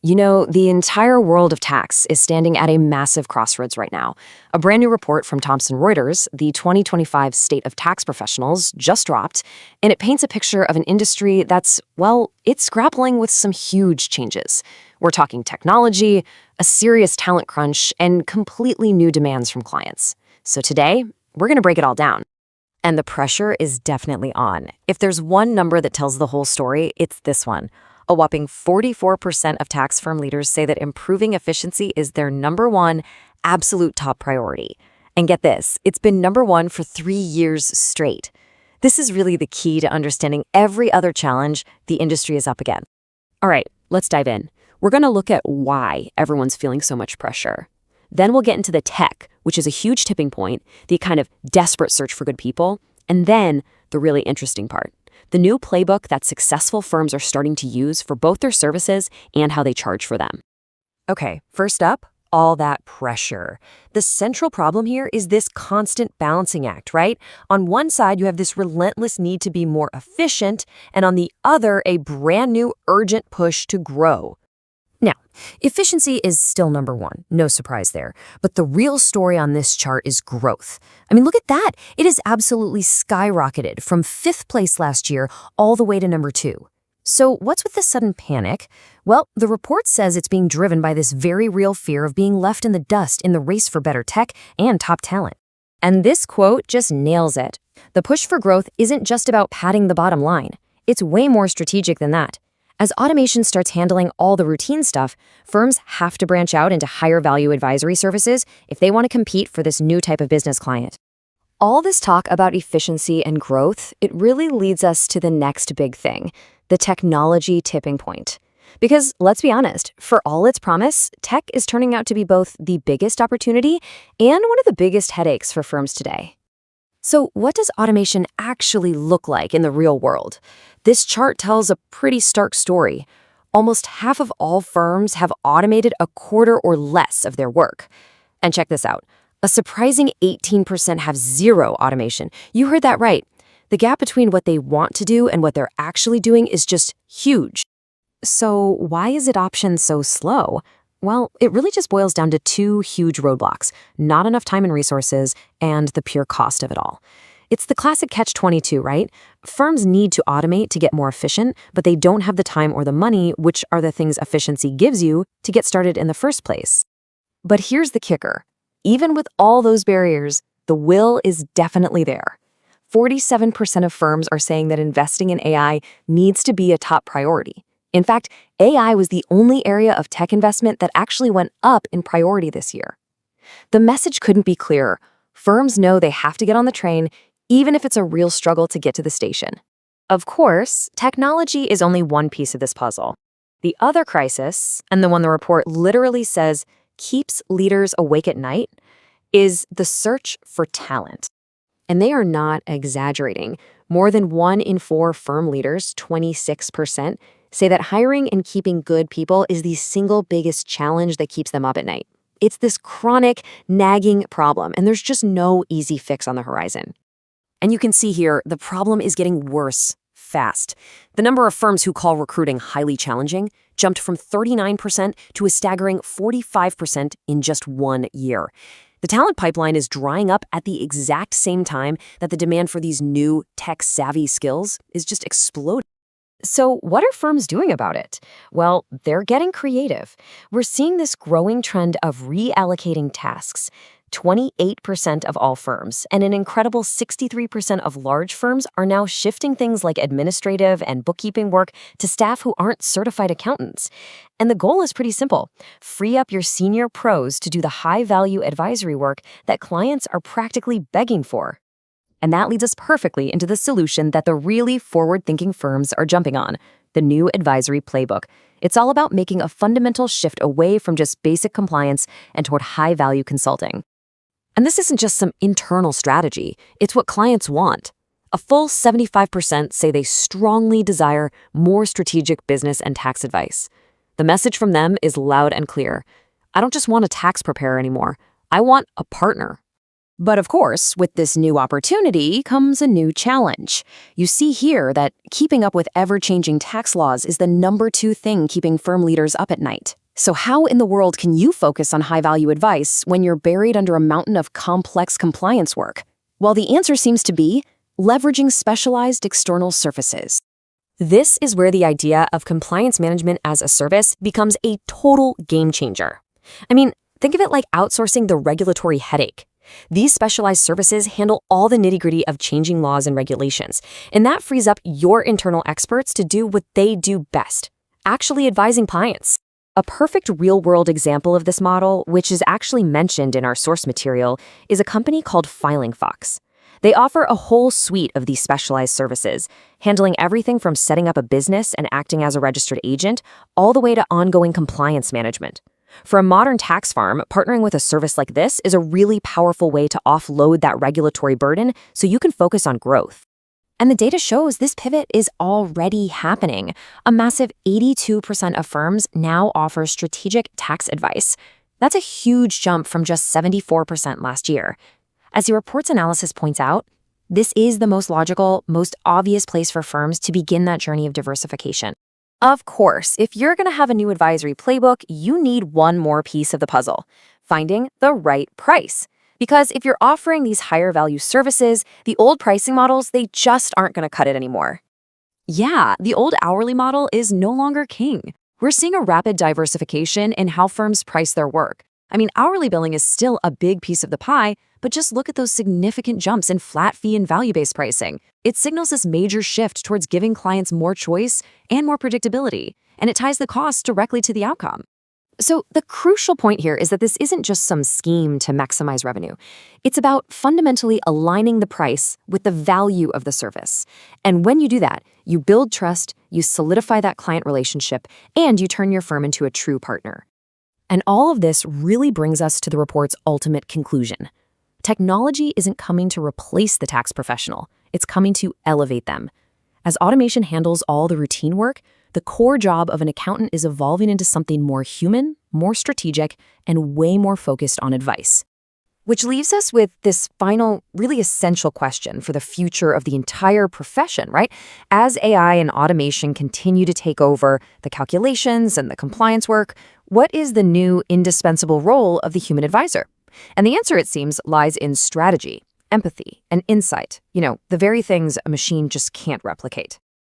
You know, the entire world of tax is standing at a massive crossroads right now. A brand new report from Thomson Reuters, the 2025 State of Tax Professionals, just dropped, and it paints a picture of an industry that's, well, it's grappling with some huge changes. We're talking technology, a serious talent crunch, and completely new demands from clients. So today, we're going to break it all down. And the pressure is definitely on. If there's one number that tells the whole story, it's this one. A whopping 44% of tax firm leaders say that improving efficiency is their number one absolute top priority. And get this, it's been number one for 3 years straight. This is really the key to understanding every other challenge the industry is up against. All right, let's dive in. We're going to look at why everyone's feeling so much pressure. Then we'll get into the tech, which is a huge tipping point, the kind of desperate search for good people, and then the really interesting part, the new playbook that successful firms are starting to use for both their services and how they charge for them. Okay, first up, all that pressure. The central problem here is this constant balancing act, right? On one side, you have this relentless need to be more efficient, and on the other, a brand new urgent push to grow. Now, efficiency is still number one, no surprise there. But the real story on this chart is growth. I mean, look at that. It has absolutely skyrocketed from 5th place last year all the way to number 2. So what's with this sudden panic? Well, the report says it's being driven by this very real fear of being left in the dust in the race for better tech and top talent. And this quote just nails it. The push for growth isn't just about padding the bottom line. It's way more strategic than that. As automation starts handling all the routine stuff, firms have to branch out into higher value advisory services if they want to compete for this new type of business client. All this talk about efficiency and growth, it really leads us to the next big thing, the technology tipping point. Because let's be honest, for all its promise, tech is turning out to be both the biggest opportunity and one of the biggest headaches for firms today. So what does automation actually look like in the real world? This chart tells a pretty stark story. Almost half of all firms have automated a quarter or less of their work. And check this out. A surprising 18% have zero automation. You heard that right. The gap between what they want to do and what they're actually doing is just huge. So why is adoption so slow? Well, it really just boils down to 2 huge roadblocks, not enough time and resources, and the pure cost of it all. It's the classic catch-22, right? Firms need to automate to get more efficient, but they don't have the time or the money, which are the things efficiency gives you, to get started in the first place. But here's the kicker. Even with all those barriers, the will is definitely there. 47% of firms are saying that investing in AI needs to be a top priority. In fact, AI was the only area of tech investment that actually went up in priority this year. The message couldn't be clearer. Firms know they have to get on the train, even if it's a real struggle to get to the station. Of course, technology is only one piece of this puzzle. The other crisis, and the one the report literally says keeps leaders awake at night, is the search for talent. And they are not exaggerating. More than 1 in 4 firm leaders, 26%, say that hiring and keeping good people is the single biggest challenge that keeps them up at night. It's this chronic, nagging problem, and there's just no easy fix on the horizon. And you can see here, the problem is getting worse fast. The number of firms who call recruiting highly challenging jumped from 39% to a staggering 45% in just 1 year. The talent pipeline is drying up at the exact same time that the demand for these new tech-savvy skills is just exploding. So what are firms doing about it? Well, they're getting creative. We're seeing this growing trend of reallocating tasks. 28% of all firms and an incredible 63% of large firms are now shifting things like administrative and bookkeeping work to staff who aren't certified accountants. And the goal is pretty simple. Free up your senior pros to do the high-value advisory work that clients are practically begging for. And that leads us perfectly into the solution that the really forward-thinking firms are jumping on, the new advisory playbook. It's all about making a fundamental shift away from just basic compliance and toward high-value consulting. And this isn't just some internal strategy, it's what clients want. A full 75% say they strongly desire more strategic business and tax advice. The message from them is loud and clear. I don't just want a tax preparer anymore. I want a partner. But of course, with this new opportunity comes a new challenge. You see here that keeping up with ever-changing tax laws is the #2 thing keeping firm leaders up at night. So how in the world can you focus on high-value advice when you're buried under a mountain of complex compliance work? Well, the answer seems to be leveraging specialized external services. This is where the idea of compliance management as a service becomes a total game changer. I mean, think of it like outsourcing the regulatory headache. These specialized services handle all the nitty-gritty of changing laws and regulations, and that frees up your internal experts to do what they do best, actually advising clients. A perfect real-world example of this model, which is actually mentioned in our source material, is a company called Filing Fox. They offer a whole suite of these specialized services, handling everything from setting up a business and acting as a registered agent, all the way to ongoing compliance management. For a modern tax firm, partnering with a service like this is a really powerful way to offload that regulatory burden so you can focus on growth. And the data shows this pivot is already happening. A massive 82% of firms now offer strategic tax advice. That's a huge jump from just 74% last year. As your report's analysis points out, this is the most logical, most obvious place for firms to begin that journey of diversification. Of course, if you're going to have a new advisory playbook, you need one more piece of the puzzle: finding the right price. Because if you're offering these higher value services, the old pricing models, they just aren't going to cut it anymore. Yeah, the old hourly model is no longer king. We're seeing a rapid diversification in how firms price their work. I mean, hourly billing is still a big piece of the pie, but just look at those significant jumps in flat fee and value-based pricing. It signals this major shift towards giving clients more choice and more predictability, and it ties the cost directly to the outcome. So the crucial point here is that this isn't just some scheme to maximize revenue. It's about fundamentally aligning the price with the value of the service. And when you do that, you build trust, you solidify that client relationship, and you turn your firm into a true partner. And all of this really brings us to the report's ultimate conclusion. Technology isn't coming to replace the tax professional. It's coming to elevate them. As automation handles all the routine work, the core job of an accountant is evolving into something more human, more strategic, and way more focused on advice. Which leaves us with this final, really essential question for the future of the entire profession, right? As AI and automation continue to take over the calculations and the compliance work, what is the new indispensable role of the human advisor? And the answer, it seems, lies in strategy, empathy, and insight. The very things a machine just can't replicate.